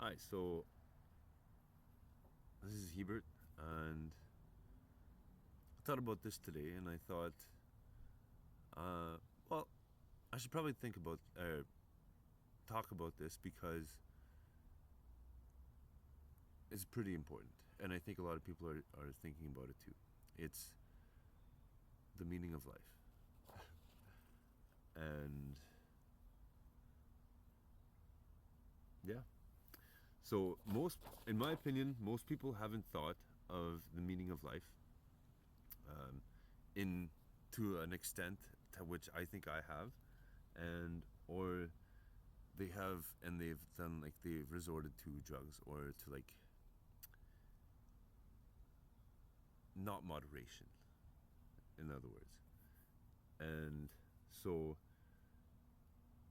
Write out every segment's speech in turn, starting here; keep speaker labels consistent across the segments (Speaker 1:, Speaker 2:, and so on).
Speaker 1: Hi, so this is Hebert, and I thought about this today, and I thought, well, I should probably think about talk about this because it's pretty important, and I think a lot of people are thinking about it too. It's the meaning of life, and yeah. So in my opinion, most people haven't thought of the meaning of life, in to an extent to which I think I have, and or they have, and they've done, like, they've resorted to drugs or to, like, not moderation, in other words. And so,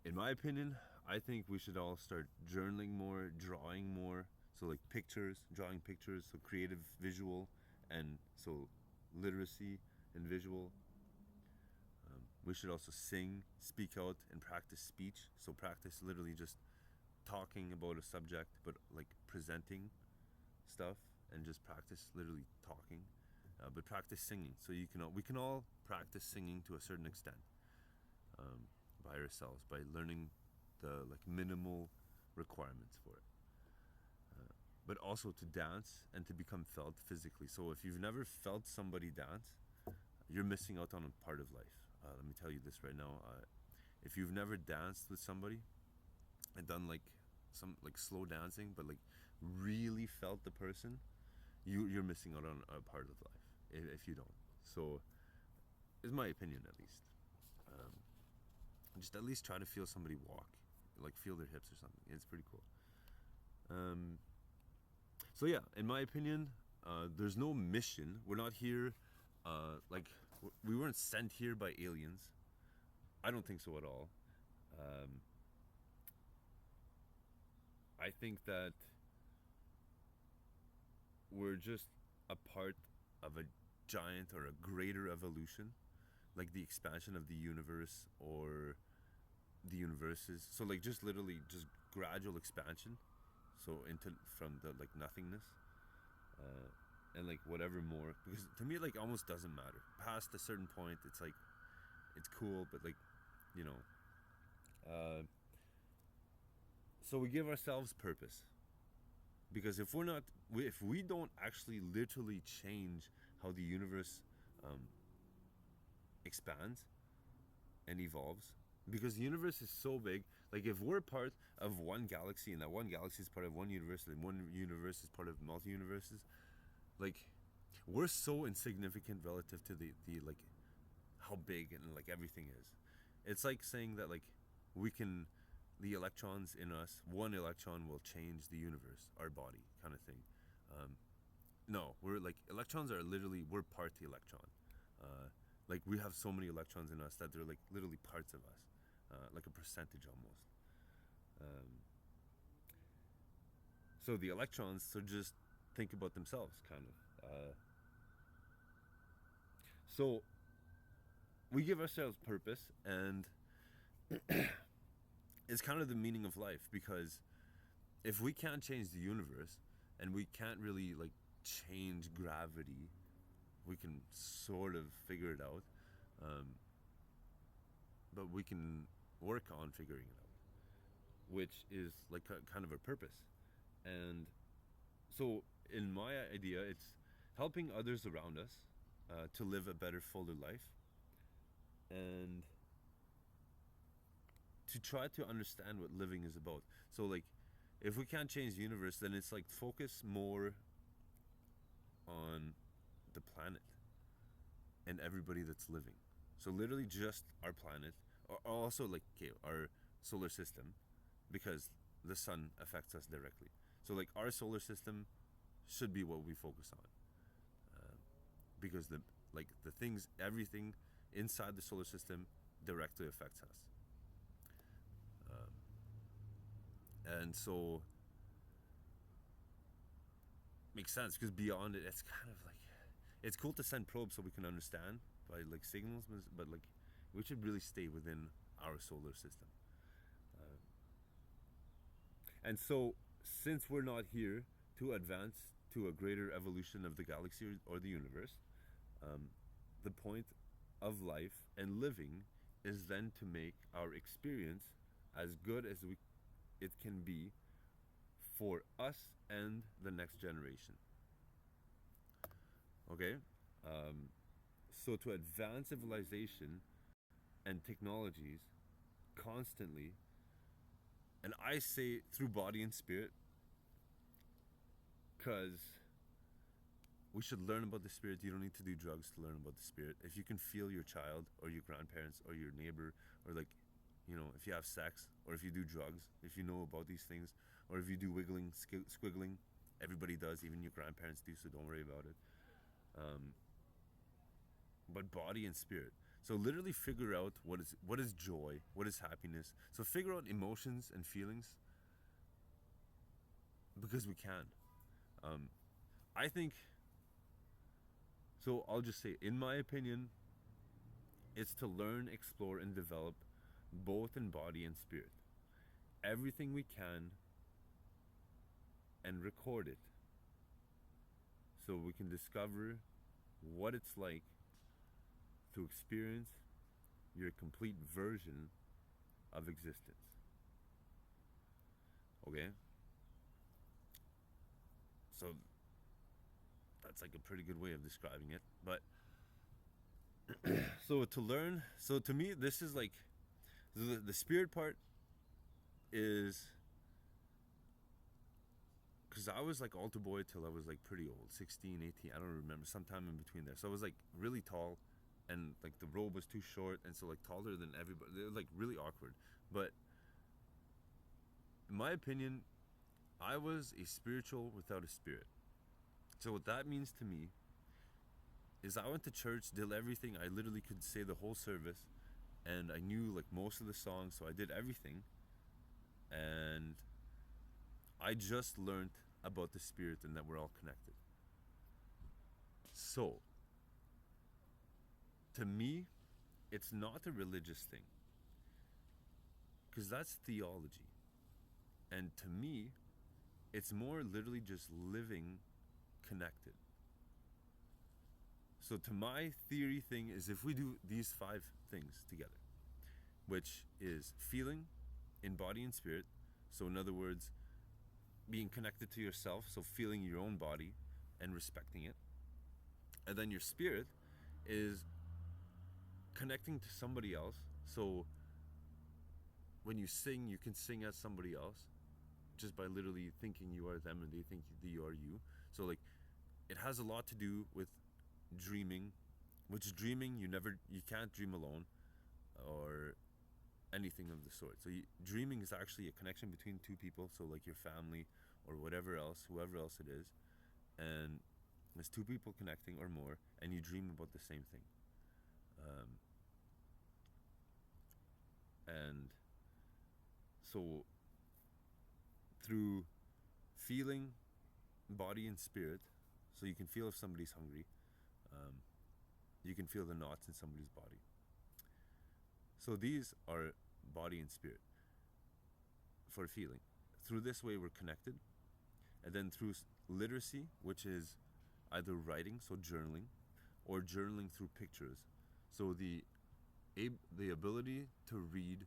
Speaker 1: in my opinion, I think we should all start journaling more, drawing more. So, like, pictures, drawing pictures, so creative visual, and so literacy and visual. We should also sing, speak out, and practice speech. So practice literally just talking about a subject, but like presenting stuff, and just practice literally talking, but practice singing. So we can all practice singing to a certain extent, by ourselves, by learning the, like, minimal requirements for it. But also to dance and to become felt physically. So if you've never felt somebody dance, you're missing out on a part of life. Let me tell you this right now. If you've never danced with somebody and done, like, some, like, slow dancing, but, like, really felt the person, you're missing out on a part of life if you don't. So, is my opinion, at least. Just at least try to feel somebody walk, like feel their hips or something. It's pretty cool. So yeah, in my opinion, there's no mission. We're not here, like, we weren't sent here by aliens. I don't think so at all. I think that we're just a part of a giant or a greater evolution, like the expansion of the universe or the universes. So, like, just literally just gradual expansion. So into, from the, like, nothingness, and, like, whatever more, because to me it, like, almost doesn't matter past a certain point. It's like, it's cool, but, like, you know, so we give ourselves purpose, because if we don't actually literally change how the universe expands and evolves, because the universe is so big. Like, if we're part of one galaxy, and that one galaxy is part of one universe, and one universe is part of multi-universes, like, we're so insignificant relative to the like, how big and, like, everything is. It's like saying that, like, we can, the electrons in us, one electron will change the universe, our body, kind of thing. No, we're, like, electrons are literally, we're part the electron. Like, we have so many electrons in us that they're, like, literally parts of us, like a percentage almost. So the electrons, so just think about themselves, kind of. So we give ourselves purpose, and it's kind of the meaning of life, because if we can't change the universe, and we can't really, like, change gravity, we can sort of figure it out, but we can work on figuring it out, which is, like, kind of a purpose. And so, in my idea, it's helping others around us, to live a better, fuller life, and to try to understand what living is about. So, like, if we can't change the universe, then it's like, focus more on the planet and everybody that's living. So literally just our planet, or also, like, okay, our solar system, because the sun affects us directly. So, like, our solar system should be what we focus on, because the, like, the things, everything inside the solar system directly affects us. And so, makes sense, because beyond it, it's kind of like, it's cool to send probes so we can understand by, like, signals, but, like, we should really stay within our solar system. And so since we're not here to advance to a greater evolution of the galaxy or the universe, um, the point of life and living is then to make our experience as good as it can be for us and the next generation. Okay? Um, so to advance civilization and technologies constantly, and I say through body and spirit, because we should learn about the spirit. You don't need to do drugs to learn about the spirit. If you can feel your child or your grandparents or your neighbor, or like, if you have sex or if you do drugs, if you know about these things, or if you do wiggling, squiggling, everybody does, even your grandparents do, so don't worry about it. But body and spirit. So literally figure out what is joy, what is happiness. So figure out emotions and feelings, because we can. I think so. I'll just say, in my opinion, it's to learn, explore, and develop both in body and spirit. Everything we can, and record it so we can discover what it's like to experience your complete version of existence. Okay? So that's like a pretty good way of describing it. But so to learn, so to me, this is like the spirit part is, because I was like altar boy till I was like pretty old, 16, 18, I don't remember, sometime in between there. So I was like really tall, and like the robe was too short, and so like taller than everybody. They were like really awkward. But in my opinion, I was a spiritual without a spirit. So what that means to me is I went to church, did everything. I literally could say the whole service, and I knew like most of the songs, so I did everything. And I just learned about the spirit and that we're all connected. So, to me, it's not a religious thing, because that's theology. And to me, it's more literally just living connected. So to my theory thing is, if we do these 5 things together, which is feeling in body and spirit. So in other words, being connected to yourself, so feeling your own body and respecting it. And then your spirit is connecting to somebody else. So when you sing, you can sing as somebody else just by literally thinking you are them and they think that you are you. So like, it has a lot to do with dreaming, which dreaming, you can't dream alone or anything of the sort. So dreaming is actually a connection between 2 people, so like your family or whatever else, whoever else it is, and there's 2 people connecting or more, and you dream about the same thing. And so through feeling body and spirit, so you can feel if somebody's hungry, you can feel the knots in somebody's body. So these are body and spirit for feeling. Through this way, we're connected. And then through literacy, which is either writing, so journaling, or journaling through pictures. So the ability to read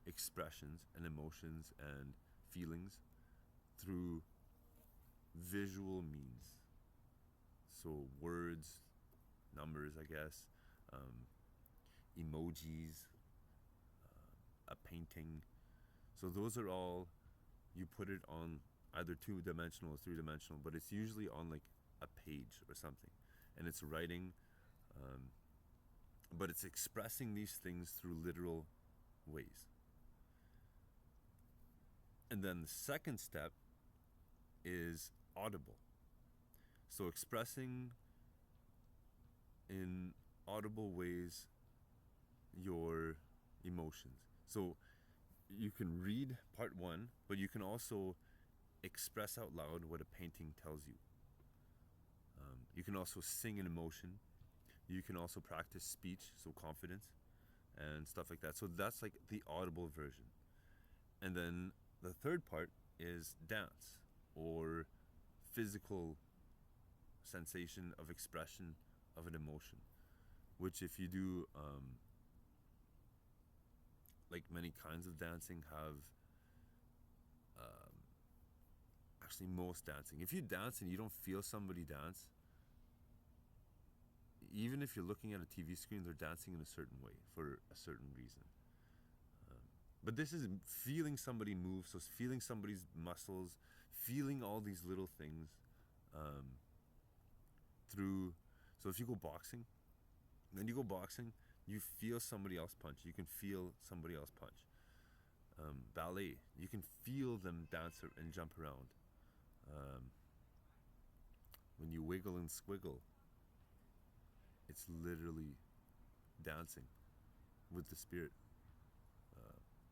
Speaker 1: expressions and emotions and feelings through visual means. So words, numbers, I guess, emojis, a painting. So those are all, you put it on either 2-dimensional or 3-dimensional, but it's usually on like a page or something, and it's writing, but it's expressing these things through literal ways. And then the second step is audible. So expressing in audible ways your emotions. So you can read part 1, but you can also express out loud what a painting tells you. You can also sing an emotion. You can also practice speech, so confidence and stuff like that. So that's like the audible version. And then the third part is dance. or physical sensation of expression of an emotion, which if you do like many kinds of dancing have actually most dancing, if you dance and you don't feel somebody dance, even if you're looking at a TV screen, they're dancing in a certain way for a certain reason. But this is feeling somebody move, so it's feeling somebody's muscles, feeling all these little things through. So if you go boxing, then you go boxing, you feel somebody else punch. You can feel somebody else punch. Ballet, you can feel them dance and jump around. When you wiggle and squiggle, it's literally dancing with the spirit.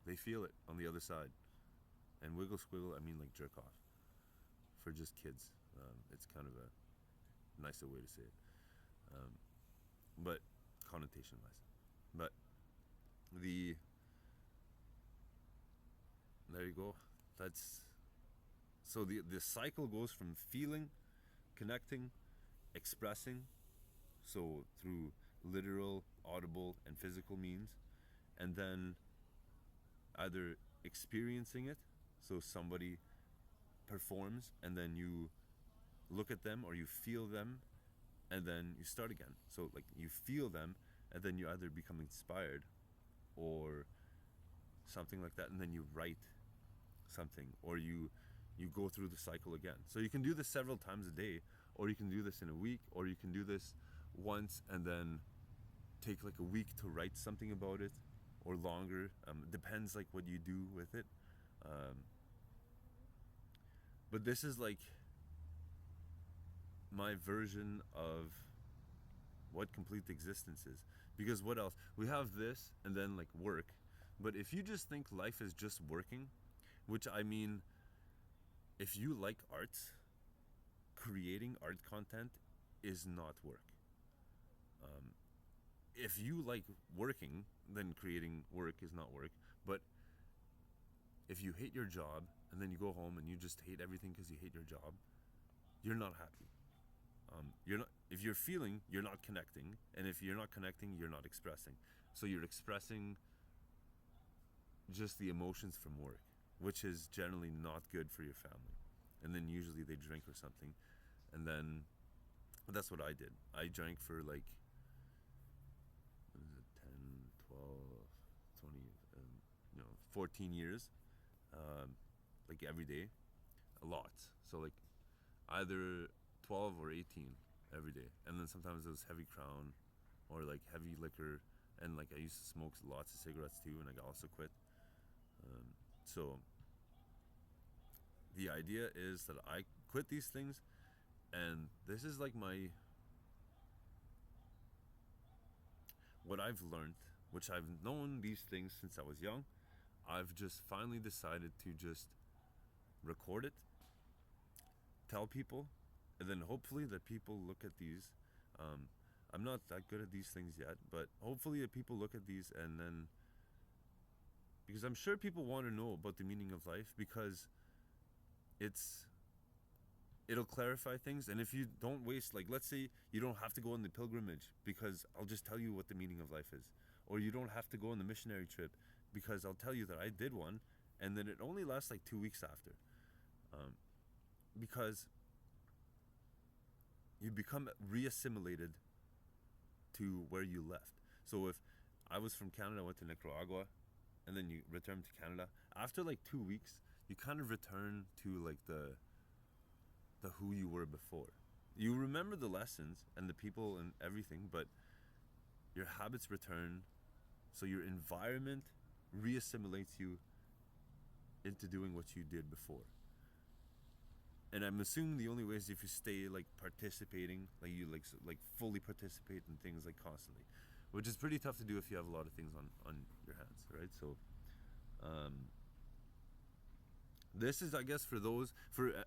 Speaker 1: They feel it on the other side. And wiggle squiggle, I mean like jerk off. For just kids. It's kind of a nicer way to say it. But connotation wise. But there you go. So the cycle goes from feeling, connecting, expressing, so through literal, audible, and physical means, and then either experiencing it, so somebody performs and then you look at them or you feel them and then you start again. So like you feel them and then you either become inspired or something like that, and then you write something, or you go through the cycle again. So you can do this several times a day, or you can do this in a week, or you can do this once and then take like a week to write something about it, or longer. Depends like what you do with it. But this is like my version of what complete existence is. Because what else? We have this and then like work. But if you just think life is just working, which I mean, if you like arts, creating art content is not work. If you like working, then creating work is not work. But if you hate your job and then you go home and you just hate everything because you hate your job, you're not happy. You're not. If you're feeling, you're not connecting, and if you're not connecting, you're not expressing. So you're expressing just the emotions from work, which is generally not good for your family. And then usually they drink or something, and then that's what I did. I drank for like 10, 12, 20, 14 years, like every day, a lot. So like either 12 or 18 every day, and then sometimes it was heavy Crown or like heavy liquor, and like I used to smoke lots of cigarettes too, and I also quit. So the idea is that I quit these things, and this is like what I've learned, which I've known these things since I was young. I've just finally decided to just record it, tell people, and then hopefully that people look at these. I'm not that good at these things yet, but hopefully that people look at these, and then, because I'm sure people want to know about the meaning of life, because it'll clarify things. And if you don't waste, like, let's say you don't have to go on the pilgrimage, because I'll just tell you what the meaning of life is, or you don't have to go on the missionary trip, because I'll tell you that I did one, and then it only lasts like 2 weeks after, because you become reassimilated to where you left. So if I was from Canada, went to Nicaragua, and then you return to Canada, after like 2 weeks, you kind of return to like the who you were before. You remember the lessons and the people and everything, but your habits return, so your environment reassimilates you into doing what you did before. And I'm assuming the only way is if you stay like participating, like you like fully participate in things like constantly, which is pretty tough to do if you have a lot of things on your hands, right? So this is, I guess, for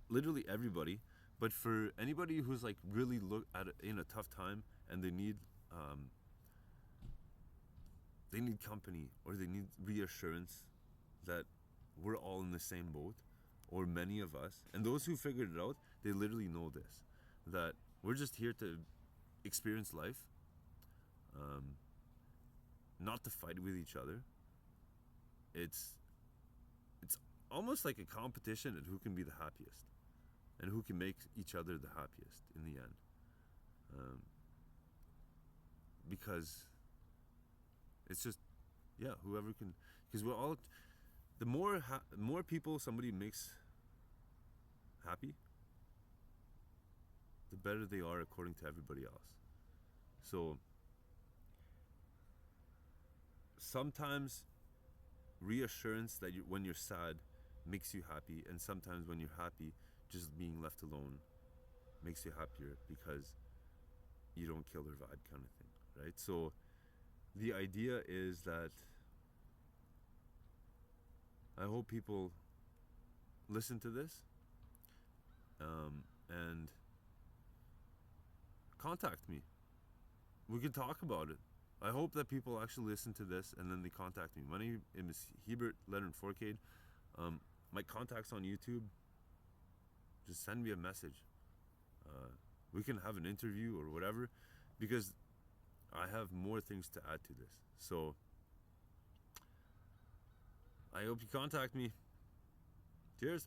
Speaker 1: literally everybody, but for anybody who's like really in a tough time and they need company, or they need reassurance that we're all in the same boat, or many of us, and those who figured it out, they literally know this, that we're just here to experience life, not to fight with each other. It's almost like a competition at who can be the happiest and who can make each other the happiest in the end. Because it's just, yeah, whoever can, because we're all, the more people somebody makes happy, the better they are according to everybody else. So sometimes reassurance that when you're sad makes you happy, and sometimes when you're happy, just being left alone makes you happier because you don't kill their vibe, kind of thing, right? So the idea is that I hope people listen to this, and contact me. We can talk about it. I hope that people actually listen to this and then they contact me. My name is Hebert Leonard Forcade. My contact's on YouTube. Just send me a message. We can have an interview or whatever, because I have more things to add to this. So I hope you contact me. Cheers.